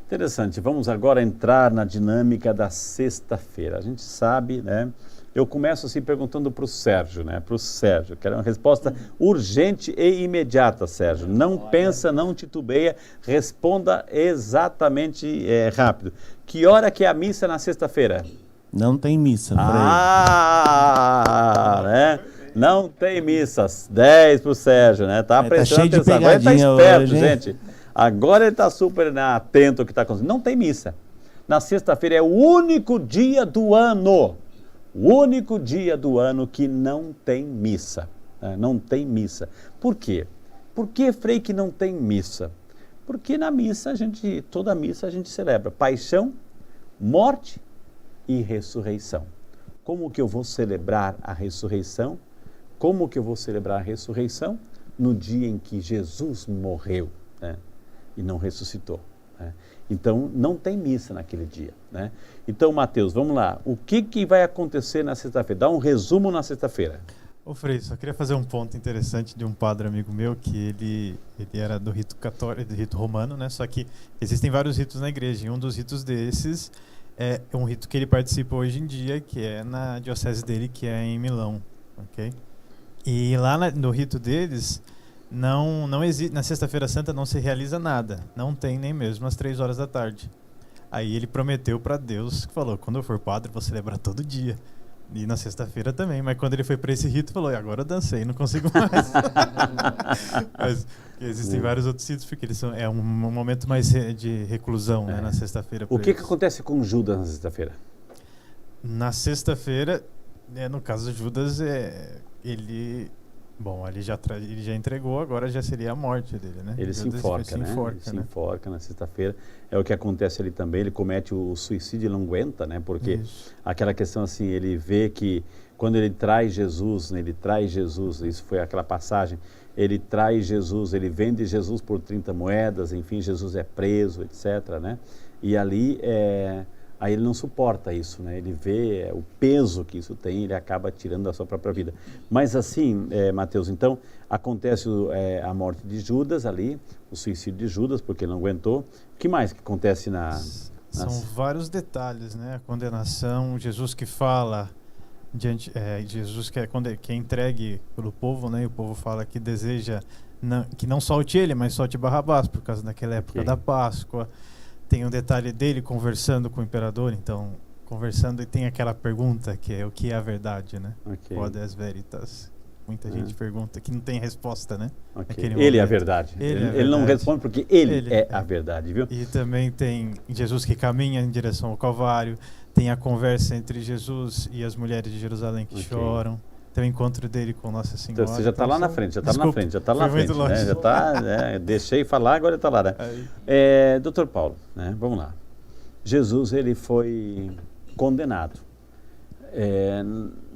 Interessante. Vamos agora entrar na dinâmica da sexta-feira. A gente sabe, né? Eu começo assim perguntando para o Sérgio, né? Para o Sérgio, quero uma resposta urgente e imediata, Sérgio. Não pensa, não titubeia, responda exatamente rápido. Que hora que é a missa na sexta-feira? Não tem missa. Né? Não tem missas. 10 para o Sérgio, né? Tá prestando atenção. Agora ele está esperto, hoje, gente. Agora ele está super atento ao que está acontecendo. Não tem missa. Na sexta-feira é o único dia do ano. O único dia do ano que não tem missa. Né? Não tem missa. Por quê? Por que, Frei, que não tem missa? Porque na missa, toda missa a gente celebra paixão, morte e ressurreição. Como que eu vou celebrar a ressurreição? Como que eu vou celebrar a ressurreição? No dia em que Jesus morreu, né? E não ressuscitou. Né? Então, não tem missa naquele dia. Né? Então, Mateus, vamos lá. O que vai acontecer na sexta-feira? Dá um resumo na sexta-feira. Ô Frei, só queria fazer um ponto interessante de um padre amigo meu, que ele era do rito católico, do rito romano, né? Só que existem vários ritos na igreja, e um dos ritos desses é um rito que ele participa hoje em dia, que é na diocese dele, que é em Milão, ok? E lá no rito deles, não existe, na sexta-feira santa não se realiza nada, não tem nem mesmo às 3 horas da tarde. Aí ele prometeu para Deus, que falou, quando eu for padre, vou celebrar todo dia. E na sexta-feira também, mas quando ele foi para esse rito, falou, agora eu dancei, não consigo mais. Mas existem vários outros ritos, porque eles é um momento mais de reclusão, né, na sexta-feira. O que acontece com Judas na sexta-feira? Na sexta-feira, no caso de Judas, ele já entregou, agora já seria a morte dele, né? Ele se enforca, né? Ele se enforca na sexta-feira. É o que acontece ali também, ele comete o suicídio e não aguenta, né? Porque aquela questão assim, ele vê que quando ele traz Jesus, né? Isso foi aquela passagem, ele traz Jesus, ele vende Jesus por 30 moedas, enfim, Jesus é preso, etc, né? E ali aí ele não suporta isso, né? Ele vê o peso que isso tem, ele acaba tirando da sua própria vida. Mas assim, Mateus, então, acontece a morte de Judas ali, o suicídio de Judas, porque ele não aguentou. O que mais que acontece São vários detalhes, né? A condenação, Jesus que fala, Jesus que é entregue pelo povo, né? E o povo fala que deseja que não solte ele, mas solte Barrabás, por causa daquela época da Páscoa. Tem um detalhe dele conversando com o imperador, então, conversando, e tem aquela pergunta que é o que é a verdade, né? Quod est veritas. Muita gente pergunta, que não tem resposta, né? Ele é a verdade. Ele não responde porque ele é a verdade, viu? E também tem Jesus que caminha em direção ao Calvário, tem a conversa entre Jesus e as mulheres de Jerusalém que choram. Tem o encontro dele com Nossa Senhora. Então, você já está lá na frente, já está na frente, né? Já está, deixei falar, agora está lá, né? Doutor Paulo, né? Vamos lá. Jesus, ele foi condenado.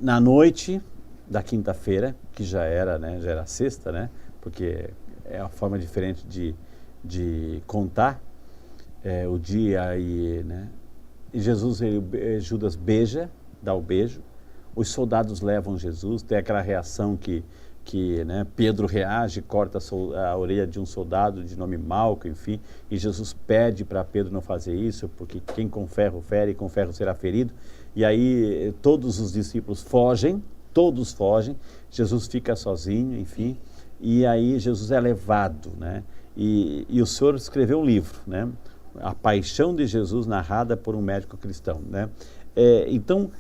Na noite da quinta-feira, que já era sexta, né? Porque é uma forma diferente de contar o dia né? E Jesus, Judas dá o beijo. Os soldados levam Jesus, tem aquela reação que né, Pedro reage, corta a orelha de um soldado de nome Malco, enfim, e Jesus pede para Pedro não fazer isso, porque quem com ferro fere, com ferro será ferido. E aí todos os discípulos fogem, Jesus fica sozinho, enfim, e aí Jesus é levado, né? E o Senhor escreveu um livro, né? A Paixão de Jesus, narrada por um médico cristão, né? Então,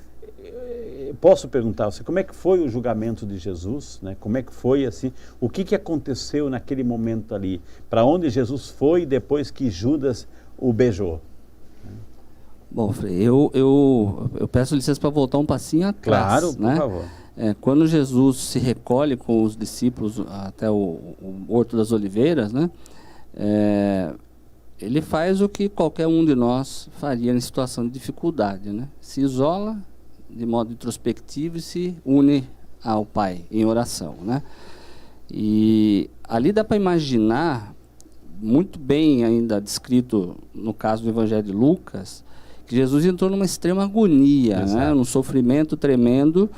posso perguntar a você, como é que foi o julgamento de Jesus, né? Como é que foi assim, o que aconteceu naquele momento ali, para onde Jesus foi depois que Judas o beijou? Bom, Frei, eu peço licença para voltar um passinho atrás. Claro, né? Por favor. Quando Jesus se recolhe com os discípulos até o Horto das Oliveiras, né? Ele faz o que qualquer um de nós faria em situação de dificuldade, né? Se isola de modo introspectivo e se une ao Pai em oração, né? E ali dá para imaginar, muito bem ainda descrito no caso do Evangelho de Lucas, que Jesus entrou numa extrema agonia, né? Num sofrimento tremendo,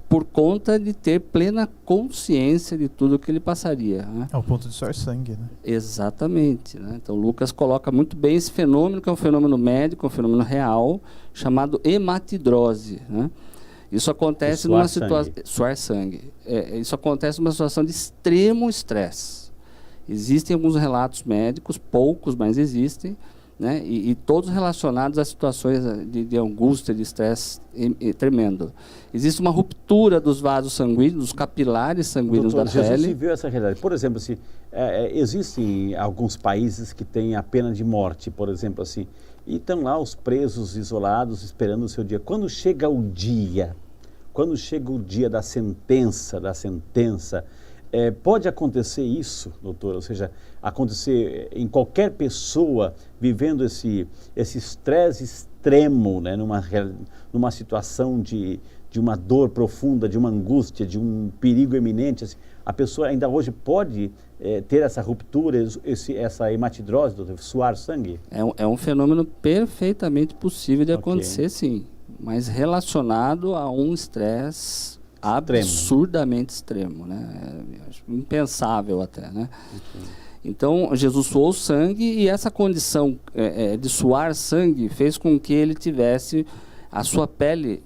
por conta de ter plena consciência de tudo que ele passaria, né? É o ponto de suar sangue, né? Exatamente, né? Então Lucas coloca muito bem esse fenômeno, que é um fenômeno médico, um fenômeno real, chamado hematidrose, né? Isso acontece numa situação... Suar sangue. Isso acontece numa situação de extremo estresse. Existem alguns relatos médicos, poucos, mas existem, né? E todos relacionados a situações de angústia, de estresse tremendo. Existe uma ruptura dos vasos sanguíneos, dos capilares sanguíneos da pele. Jesus viu essa realidade. Por exemplo, assim, existem alguns países que têm a pena de morte, por exemplo, assim, e estão lá os presos isolados esperando o seu dia. Quando chega o dia da sentença, pode acontecer isso, doutor, ou seja, acontecer em qualquer pessoa vivendo esse estresse extremo, né, numa situação de uma dor profunda, de uma angústia, de um perigo eminente, assim, a pessoa ainda hoje pode ter essa ruptura, essa hematidrose, doutor, suar sangue? É um fenômeno perfeitamente possível de acontecer, sim, mas relacionado a um estresse absurdamente extremo, né? Impensável até, né? Então, Jesus suou sangue e essa condição de suar sangue fez com que ele tivesse a sua pele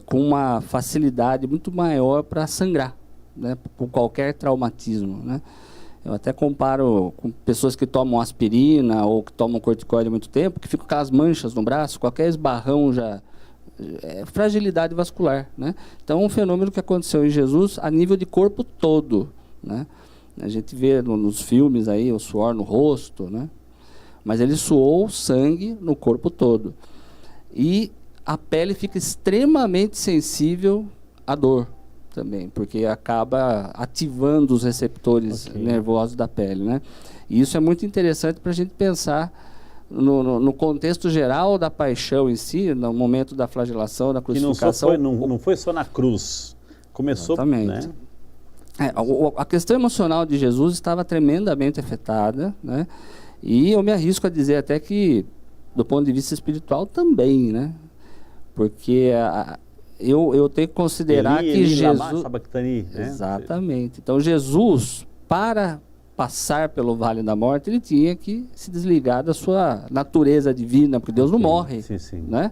com uma facilidade muito maior para sangrar, né? Por qualquer traumatismo, né? Eu até comparo com pessoas que tomam aspirina ou que tomam corticoide há muito tempo, que ficam com aquelas manchas no braço, qualquer esbarrão já... fragilidade vascular, né? Então, um fenômeno que aconteceu em Jesus a nível de corpo todo, né? A gente vê nos filmes aí o suor no rosto, né? Mas ele suou sangue no corpo todo. E a pele fica extremamente sensível à dor também, porque acaba ativando os receptores nervosos da pele, né? E isso é muito interessante para a gente pensar no contexto geral da paixão em si, no momento da flagelação, da crucificação. Não foi só na cruz. Começou, exatamente, né? A questão emocional de Jesus estava tremendamente afetada, né? E eu me arrisco a dizer até que, do ponto de vista espiritual, também, né? Porque eu tenho que considerar que Jesus... Sabactani, né? Exatamente. Então, Jesus, para passar pelo Vale da Morte, ele tinha que se desligar da sua natureza divina, porque Deus não morre, né?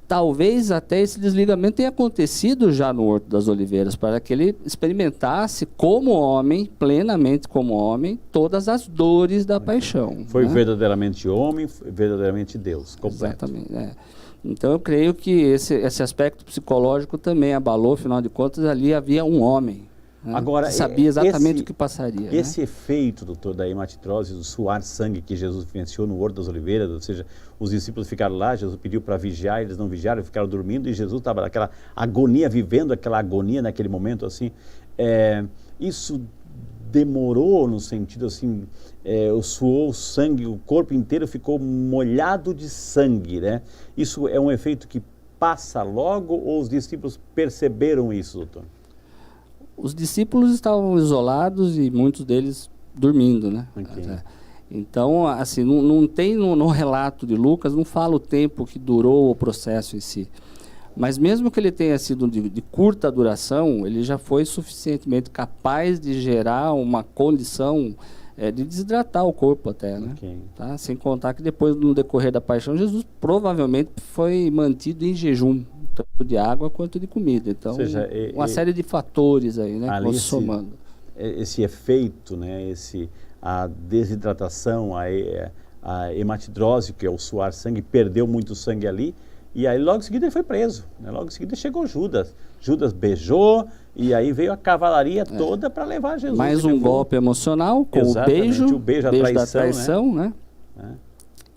Talvez até esse desligamento tenha acontecido já no Horto das Oliveiras, para que ele experimentasse como homem, plenamente como homem, todas as dores da paixão. Foi, né? Verdadeiramente homem, verdadeiramente Deus, completo. Exatamente. Então eu creio que esse aspecto psicológico também abalou, afinal de contas, ali havia um homem. Né? Agora, que sabia exatamente o que passaria. Esse né? efeito, doutor, da hematidrose, do suar sangue que Jesus vivenciou no Horto das Oliveiras, ou seja, os discípulos ficaram lá, Jesus pediu para vigiar, eles não vigiaram, ficaram dormindo e Jesus estava naquela agonia, vivendo aquela agonia naquele momento, assim. Isso demorou no sentido assim, suou o sangue, o corpo inteiro ficou molhado de sangue, né? Isso é um efeito que passa logo ou os discípulos perceberam isso, doutor? Os discípulos estavam isolados e muitos deles dormindo, né? Então, assim, não tem no relato de Lucas, não fala o tempo que durou o processo em si. Mas mesmo que ele tenha sido de curta duração, ele já foi suficientemente capaz de gerar uma condição de desidratar o corpo até, né? Tá? Sem contar que depois, no decorrer da paixão, Jesus provavelmente foi mantido em jejum, tanto de água quanto de comida. Então, uma série de fatores aí, né, que vão se somando. Esse efeito, né, a desidratação, a hematidrose, que é o suar sangue, perdeu muito sangue ali, e aí logo em seguida ele foi preso, né? Logo em seguida chegou Judas. Judas beijou, e aí veio a cavalaria toda para levar Jesus. Mais um golpe emocional, com o beijo da traição, né?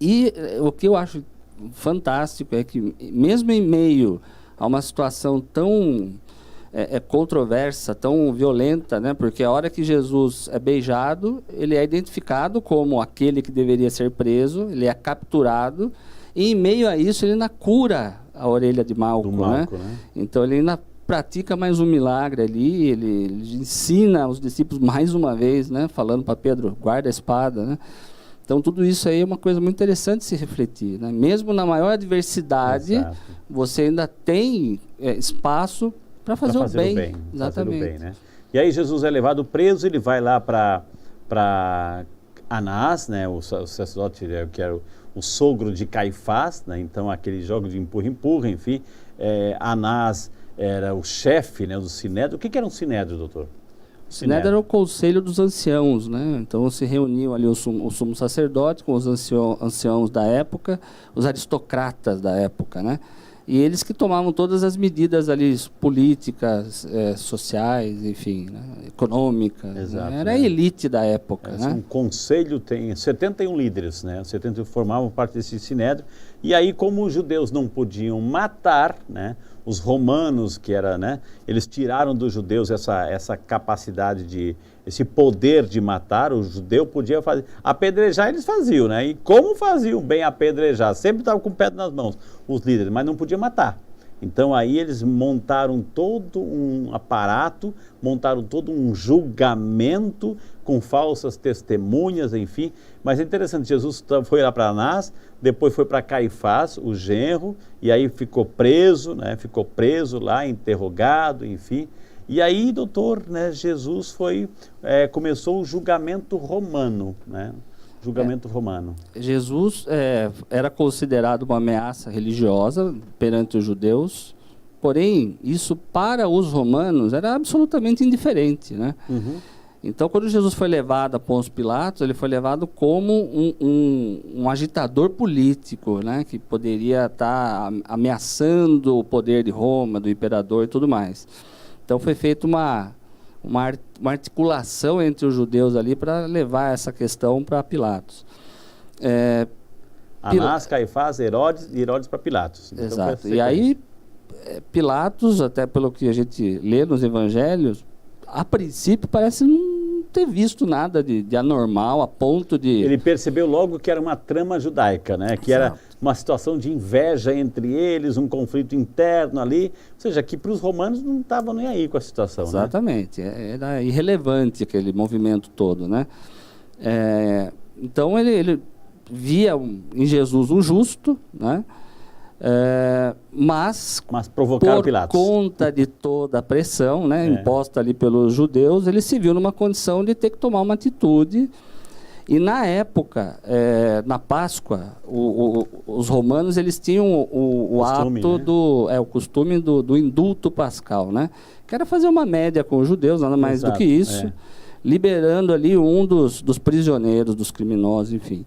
E o que eu acho fantástico é que, mesmo em meio a uma situação tão controversa, tão violenta, né? Porque a hora que Jesus é beijado, ele é identificado como aquele que deveria ser preso, ele é capturado, e em meio a isso ele ainda cura a orelha de Malco, né? Então ele ainda pratica mais um milagre ali, ele ensina os discípulos mais uma vez, né? Falando para Pedro, guarda a espada, né? Então, tudo isso aí é uma coisa muito interessante de se refletir, né? Mesmo na maior adversidade, Exato. você ainda tem espaço para fazer, o bem. Exatamente. Fazer o bem, né? E aí Jesus é levado preso, ele vai lá para Anás, né? O sacerdote que era o sogro de Caifás, né? Então aquele jogo de empurra-empurra, enfim. Anás era o chefe, né, do Sinédrio. O que era um Sinédrio, doutor? O Sinédrio era o conselho dos anciãos, né? Então se reuniam ali o sumo sacerdote com os anciãos da época, os aristocratas da época, né? E eles que tomavam todas as medidas ali políticas, sociais, enfim, né? Econômicas. Exato, né? Era né? a elite da época, né? Um conselho tem 71 líderes, né? 71 formavam parte desse Sinédrio. E aí, como os judeus não podiam matar, né? Os romanos, que era, né? Eles tiraram dos judeus essa capacidade esse poder de matar. O judeu podia fazer, apedrejar eles faziam, né? E como faziam bem apedrejar? Sempre estavam com pedra nas mãos, os líderes, mas não podia matar. Então aí eles montaram todo um aparato, montaram todo um julgamento com falsas testemunhas, enfim. Mas é interessante, Jesus foi lá para Anás, depois foi para Caifás, o genro, e aí ficou preso, né? Ficou preso lá, interrogado, enfim. E aí, doutor, né, Jesus começou o julgamento romano, né? Julgamento romano. Jesus era considerado uma ameaça religiosa perante os judeus, porém, isso para os romanos era absolutamente indiferente, né? Uhum. Então, quando Jesus foi levado a Pôncio Pilatos, ele foi levado como um agitador político, né? Que poderia estar ameaçando o poder de Roma, do imperador e tudo mais. Então, foi feita uma articulação entre os judeus ali para levar essa questão para Pilatos. Anás, Caifás, Herodes para Pilatos. Então, exato. E aí, Pilatos, até pelo que a gente lê nos evangelhos, a princípio parece não ter visto nada de anormal a ponto de... Ele percebeu logo que era uma trama judaica, né? Que era uma situação de inveja entre eles, um conflito interno ali. Ou seja, que para os romanos não estavam nem aí com a situação, exatamente, né? Era irrelevante aquele movimento todo, né? Então ele via em Jesus um justo, né? Mas provocar por Pilatos. Conta de toda a pressão, né, imposta ali pelos judeus, ele se viu numa condição de ter que tomar uma atitude. E na época, na Páscoa, os romanos eles tinham o costume, ato, né? o costume do indulto pascal, né? Que era fazer uma média com os judeus, nada mais do que isso, liberando ali um dos prisioneiros, dos criminosos, enfim.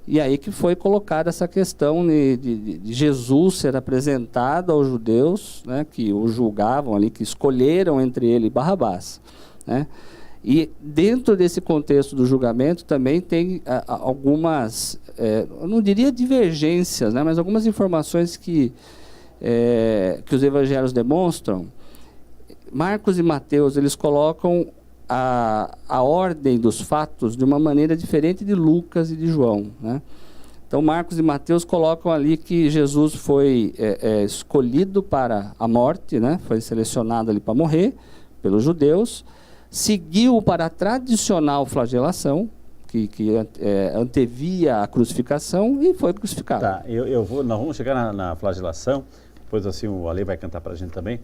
E aí que foi colocada essa questão de Jesus ser apresentado aos judeus, né, que o julgavam ali, que escolheram entre ele Barrabás, né? E dentro desse contexto do julgamento também tem algumas, eu não diria divergências, né, mas algumas informações que os evangelhos demonstram. Marcos e Mateus, eles colocam a ordem dos fatos de uma maneira diferente de Lucas e de João, né? Então, Marcos e Mateus colocam ali que Jesus foi escolhido para a morte, né? Foi selecionado ali para morrer pelos judeus, seguiu para a tradicional flagelação, que antevia a crucificação, e foi crucificado. Tá, nós vamos chegar na flagelação, depois assim o Ale vai cantar para a gente também,